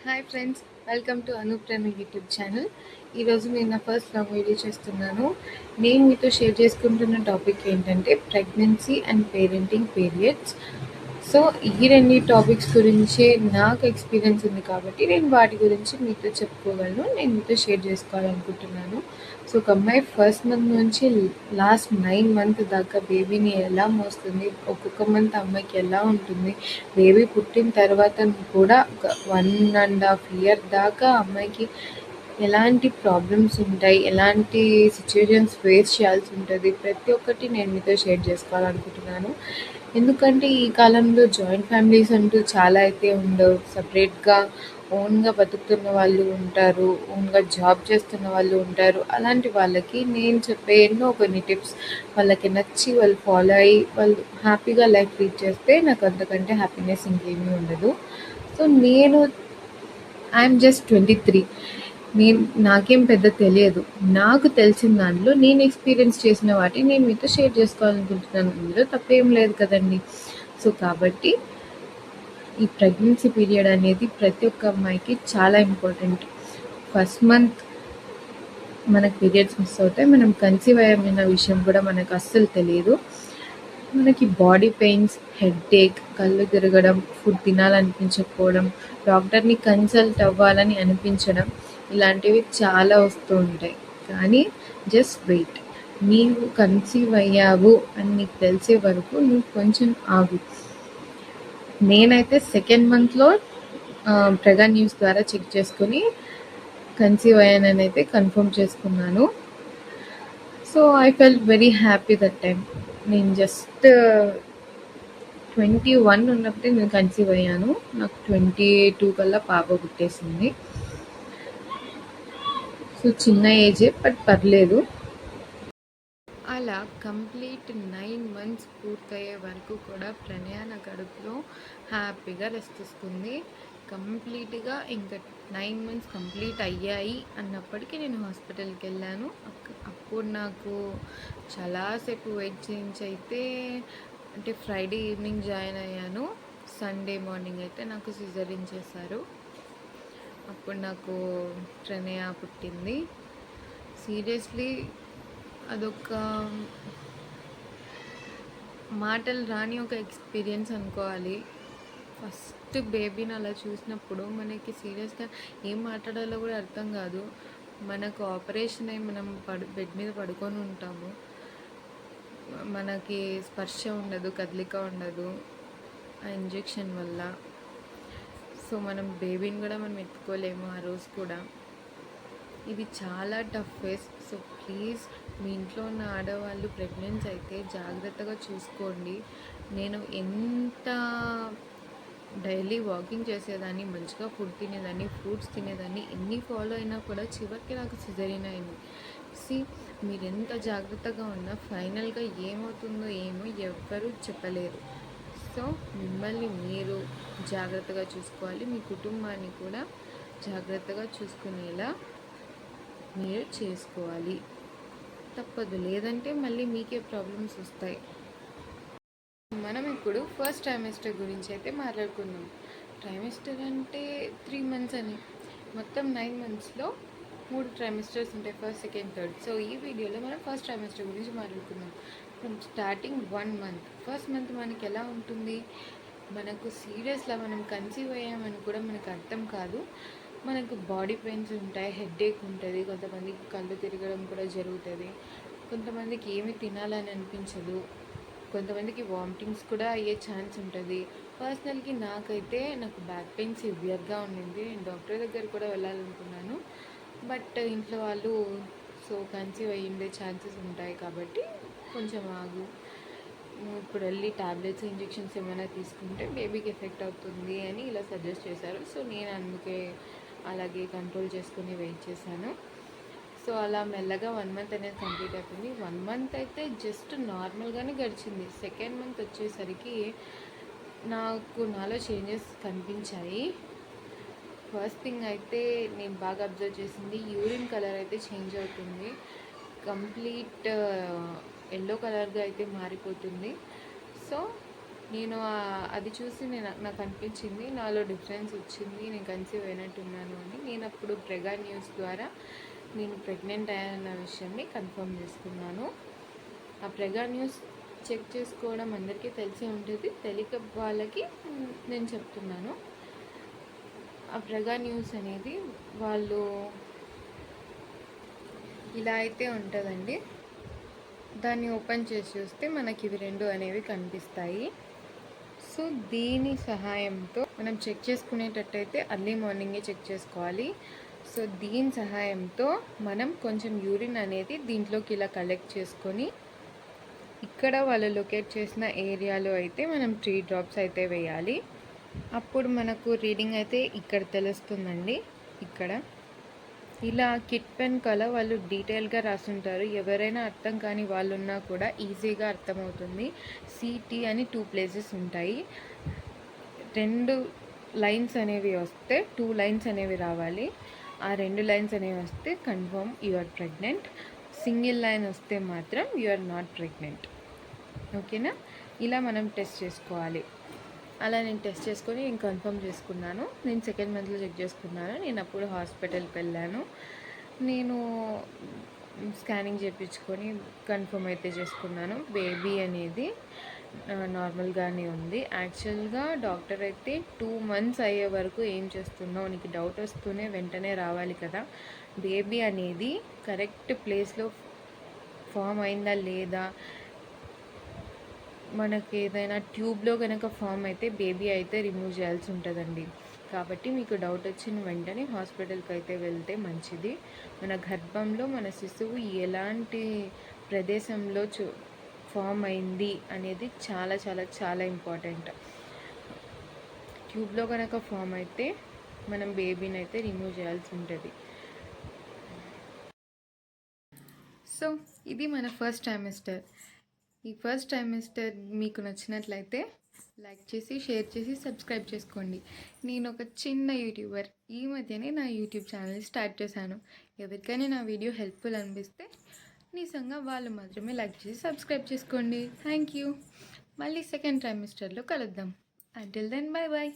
Hi friends, welcome to Anuprema YouTube channel. ఈరోజు నేను నా ఫస్ట్ బ్లాగ్ వీడియో చేస్తున్నాను. నేను మీతో షేర్ చేసుకుంటున్న టాపిక్ ఏంటంటే pregnancy and parenting periods. So ఈ రెండు టాపిక్స్ గురించి నాకు ఎక్స్పీరియన్స్ ఉంది కాబట్టి నేను వాటి గురించి మీతో చెప్పుకోగలను, నేను మీతో షేర్ చేసుకోవాలనుకుంటున్నాను. సో ఒక అమ్మాయి ఫస్ట్ మంత్ నుంచి లాస్ట్ 9 మంత్ దాకా బేబీని ఎలా మోస్తుంది, ఒక్కొక్క మంత్ అమ్మాయికి ఎలా ఉంటుంది, బేబీ పుట్టిన తర్వాత కూడా ఒక 1.5 ఇయర్ దాకా అమ్మాయికి ఎలాంటి ప్రాబ్లమ్స్ ఉంటాయి, ఎలాంటి సిచ్యువేషన్స్ ఫేస్ చేయాల్సి ఉంటుంది, ప్రతి ఒక్కటి నేను మీతో షేర్ చేసుకోవాలనుకుంటున్నాను. ఎందుకంటే ఈ కాలంలో జాయింట్ ఫ్యామిలీస్ అంటూ చాలా అయితే ఉండవు. సపరేట్గా ఓన్గా బతుకుతున్న వాళ్ళు ఉంటారు, ఓన్గా జాబ్ చేస్తున్న వాళ్ళు ఉంటారు. అలాంటి వాళ్ళకి నేను చెప్పే ఎన్నో కొన్ని టిప్స్ వాళ్ళకి నచ్చి వాళ్ళు ఫాలో అయ్యి వాళ్ళు హ్యాపీగా లైఫ్ లీడ్ చేస్తే నాకు అంతకంటే హ్యాపీనెస్ ఇంకేమీ ఉండదు. So I'm just 23. నాకేం పెద్ద తెలియదు. నాకు తెలిసిన దాంట్లో నేను ఎక్స్పీరియన్స్ చేసిన వాటిని నేను మీతో షేర్ చేసుకోవాలనుకుంటున్నాను. ఇందులో తప్పేం లేదు కదండి. సో కాబట్టి ఈ ప్రెగ్నెన్సీ పీరియడ్ అనేది ప్రతి ఒక్క అమ్మాయికి చాలా ఇంపార్టెంట్. ఫస్ట్ మంత్ మనకు పీరియడ్స్ మిస్ అవుతాయి, మనం కన్సీవ్ అయ్యామన్న విషయం కూడా మనకు అస్సలు తెలియదు. మనకి బాడీ పెయిన్స్, హెడేక్, కళ్ళు తిరగడం, ఫుడ్ తినాలనిపించకపోవడం, డాక్టర్ని కన్సల్ట్ అవ్వాలని అనిపించడం, ఇలాంటివి చాలా వస్తూ ఉంటాయి. కానీ జస్ట్ వెయిట్. నీవు కన్సీవ్ అయ్యావు అని నీకు తెలిసే వరకు నువ్వు కొంచెం ఆగు. నేనైతే సెకండ్ మంత్లో ప్రెగా న్యూస్ ద్వారా చెక్ చేసుకుని కన్సీవ్ అయ్యానని అయితే కన్ఫర్మ్ చేసుకున్నాను. So I felt very happy that time. నేను జస్ట్ 21 ఉన్నప్పుడే నేను కన్సీవ్ అయ్యాను. నాకు 22 కల్లా పాప పుట్టేసింది. సో చిన్న ఏజే, బట్ పర్లేదు. అలా కంప్లీట్ 9 మంత్స్ పూర్తయ్యే వరకు కూడా ప్రణయ నా కడుపులో హ్యాపీగా రెస్ట్ తీసుకుంది. కంప్లీట్గా ఇంకా 9 మంత్స్ కంప్లీట్ అయ్యాయి అన్నప్పటికీ నేను హాస్పిటల్కి వెళ్ళాను. అప్పుడు నాకు చాలాసేపు వెయిట్ చేయించి అయితే అంటే ఫ్రైడే ఈవినింగ్ జాయిన్ అయ్యాను. సండే మార్నింగ్ అయితే నాకు సిజరీన్ చేశారు. అప్పుడు నాకు ప్రణయ పుట్టింది. సీరియస్లీ అదొక మాటలు రాని ఒక ఎక్స్పీరియన్స్ అనుకోవాలి. ఫస్ట్ బేబీని అలా చూసినప్పుడు మనకి సీరియస్గా ఏం మాట్లాడాలో కూడా అర్థం కాదు. మనకు ఆపరేషన్ అయి మనం బెడ్ మీద పడుకొని ఉంటాము. మనకి స్పర్శ ఉండదు, కదలిక ఉండదు ఆ ఇంజెక్షన్ వల్ల. సో మనం బేబీని కూడా మనం ఎత్తుకోలేము ఆ రోజు కూడా. ఇది చాలా టఫ్ ఫేస్. సో ప్లీజ్ మీ ఇంట్లో ఉన్న ఆడవాళ్ళు ప్రెగ్నెన్సీ అయితే జాగ్రత్తగా చూసుకోండి. నేను ఎంత డైలీ వాకింగ్ చేసేదాన్ని, మంచిగా ఫుడ్ తినేదాన్ని, ఫ్రూట్స్ తినేదాన్ని, ఎన్ని ఫాలో అయినా కూడా చివరికి నాకు సిజరీన్ అయింది. మీరు ఎంత జాగ్రత్తగా ఉన్నా ఫైనల్గా ఏమవుతుందో ఏమో ఎవ్వరూ చెప్పలేరు. సో మిమ్మల్ని మీరు జాగ్రత్తగా చూసుకోవాలి, మీ కుటుంబాన్ని కూడా జాగ్రత్తగా చూసుకునేలా మీరు చేసుకోవాలి. తప్పదు, లేదంటే మళ్ళీ మీకే ప్రాబ్లమ్స్ వస్తాయి. మనం ఇప్పుడు ఫస్ట్ ట్రైమెస్టర్ గురించి అయితే మాట్లాడుకుందాం. ట్రైమెస్టర్ అంటే 3 మంత్స్ అని. మొత్తం 9 మంత్స్లో 3 ట్రైమెస్టర్స్ ఉంటాయి, ఫస్ట్, సెకండ్, థర్డ్. సో ఈ వీడియోలో మనం ఫస్ట్ ట్రైమెస్టర్ గురించి మాట్లాడుకుందాం. From starting 1 month. First month మనకి ఎలా ఉంటుంది, మనకు సీరియస్లా మనం కన్సీవ్ అయ్యామని కూడా మనకు అర్థం కాదు. మనకు బాడీ పెయిన్స్ ఉంటాయి, హెడేక్ ఉంటుంది, కొంతమందికి కళ్ళు తిరగడం కూడా జరుగుతుంది, కొంతమందికి ఏమి తినాలని అనిపించదు, కొంతమందికి వామిటింగ్స్ కూడా అయ్యే ఛాన్స్ ఉంటుంది. పర్సనల్కి నాకు బ్యాక్ పెయిన్ సివియర్గా ఉండింది. నేను డాక్టర్ దగ్గర కూడా వెళ్ళాలనుకున్నాను, బట్ ఇంట్లో వాళ్ళు సో కన్సీవ్ అయ్యిండే ఛాన్సెస్ ఉంటాయి కాబట్టి కొంచెం ఆగు, ఇప్పుడు వెళ్ళి ట్యాబ్లెట్స్, ఇంజెక్షన్స్ ఏమైనా తీసుకుంటే బేబీకి ఎఫెక్ట్ అవుతుంది అని ఇలా సజెస్ట్ చేశారు. సో నేను అందుకే అలాగే కంట్రోల్ చేసుకుని వెయిట్ చేశాను. సో అలా మెల్లగా 1 మంత్ అనేది కంప్లీట్ అయిపోయింది. 1 మంత్ అయితే జస్ట్ నార్మల్గానే గడిచింది. సెకండ్ మంత్ వచ్చేసరికి నాలో చేంజెస్ కనిపించాయి. ఫస్ట్ థింగ్ అయితే నేను బాగా అబ్జర్వ్ చేసింది, యూరిన్ కలర్ అయితే చేంజ్ అవుతుంది, కంప్లీట్ ఎల్లో కలర్గా అయితే మారిపోతుంది. సో నేను అది చూసి నాకు అనిపించింది, నాలో డిఫరెన్స్ వచ్చింది, నేను కన్సీవ్ అయినట్టున్నాను అని. నేను అప్పుడు ప్రెగా న్యూస్ ద్వారా నేను ప్రెగ్నెంట్ అయ్యానన్న విషయాన్ని కన్ఫర్మ్ చేసుకున్నాను. ఆ ప్రెగా న్యూస్ చెక్ చేసుకోవడం అందరికీ తెలిసి ఉంటుంది, తెలియక వాళ్ళకి నేను చెప్తున్నాను. ఆ ప్రెగా న్యూస్ అనేది వాళ్ళు ఇలా అయితే ఉంటుందండి. దాన్ని ఓపెన్ చేసి చూస్తే మనకి ఇవి రెండు అనేవి కనిపిస్తాయి. సో దీని సహాయంతో మనం చెక్ చేసుకునేటట్టయితే అర్లీ మార్నింగే చెక్ చేసుకోవాలి. సో దీని సహాయంతో మనం కొంచెం యూరిన్ అనేది దీంట్లోకి ఇలా కలెక్ట్ చేసుకొని, ఇక్కడ వాళ్ళు లొకేట్ చేసిన ఏరియాలో అయితే మనం 3 డ్రాప్స్ అయితే వేయాలి. అప్పుడు మనకు రీడింగ్ అయితే ఇక్కడ తెలుస్తుందండి. ఇక్కడ ఇలా కిట్ పెన్ కల వాళ్ళు డీటెయిల్గా రాసుంటారు. ఎవరైనా అర్థం కాని వాళ్ళు ఉన్నా కూడా ఈజీగా అర్థమవుతుంది. సిటీ అని 2 ప్లేసెస్ ఉంటాయి. 2 లైన్స్ అనేవి వస్తే 2 లైన్స్ అనేవి రావాలి. ఆ 2 లైన్స్ అనేవి వస్తే confirm you are pregnant. Single line వస్తే మాత్రం యు ఆర్ నాట్ ప్రెగ్నెంట్. ఓకేనా? ఇలా మనం టెస్ట్ చేసుకోవాలి. అలా నేను టెస్ట్ చేసుకొని నేను కన్ఫర్మ్ చేసుకున్నాను. నేను సెకండ్ మంత్లో చెక్ చేసుకున్నాను. నేను అప్పుడు హాస్పిటల్కి వెళ్ళాను. నేను స్కానింగ్ చేయించుకొని కన్ఫర్మ్ అయితే చేసుకున్నాను. బేబీ అనేది నార్మల్గానే ఉంది. యాక్చువల్గా డాక్టర్ అయితే 2 months అయ్యే వరకు ఏం చేస్తున్నావు, నీకు డౌట్ వస్తూనే వెంటనే రావాలి కదా, బేబీ అనేది కరెక్ట్ ప్లేస్లో ఫామ్ అయిందా లేదా, మనకి ఏదైనా ట్యూబ్లో కనుక ఫామ్ అయితే బేబీ అయితే రిమూవ్ చేయాల్సి ఉంటుందండి. కాబట్టి మీకు డౌట్ వచ్చిన వెంటనే హాస్పిటల్కి అయితే వెళ్తే మంచిది. మన గర్భంలో మన శిశువు ఎలాంటి ప్రదేశంలో ఫామ్ అయింది అనేది చాలా చాలా చాలా ఇంపార్టెంట్. ట్యూబ్లో కనుక ఫామ్ అయితే మనం బేబీని అయితే రిమూవ్ చేయాల్సి ఉంటుంది. సో ఇది మన ఫస్ట్ ట్రైమిస్టర్. ఈ ఫస్ట్ ట్రైమిస్టర్ మీకు నచ్చినట్లయితే లైక్ చేసి, షేర్ చేసి, సబ్స్క్రైబ్ చేసుకోండి. నేను ఒక చిన్న యూట్యూబర్. ఈ మధ్యనే నా యూట్యూబ్ ఛానల్ స్టార్ట్ చేశాను. ఎవరికైనా నా వీడియో హెల్ప్ఫుల్ అనిపిస్తే నిజంగా వాళ్ళు మాత్రమే లైక్ చేసి సబ్స్క్రైబ్ చేసుకోండి. Thank you. మళ్ళీ సెకండ్ ట్రైమిస్టర్లో కలుద్దాం. Until then, bye bye.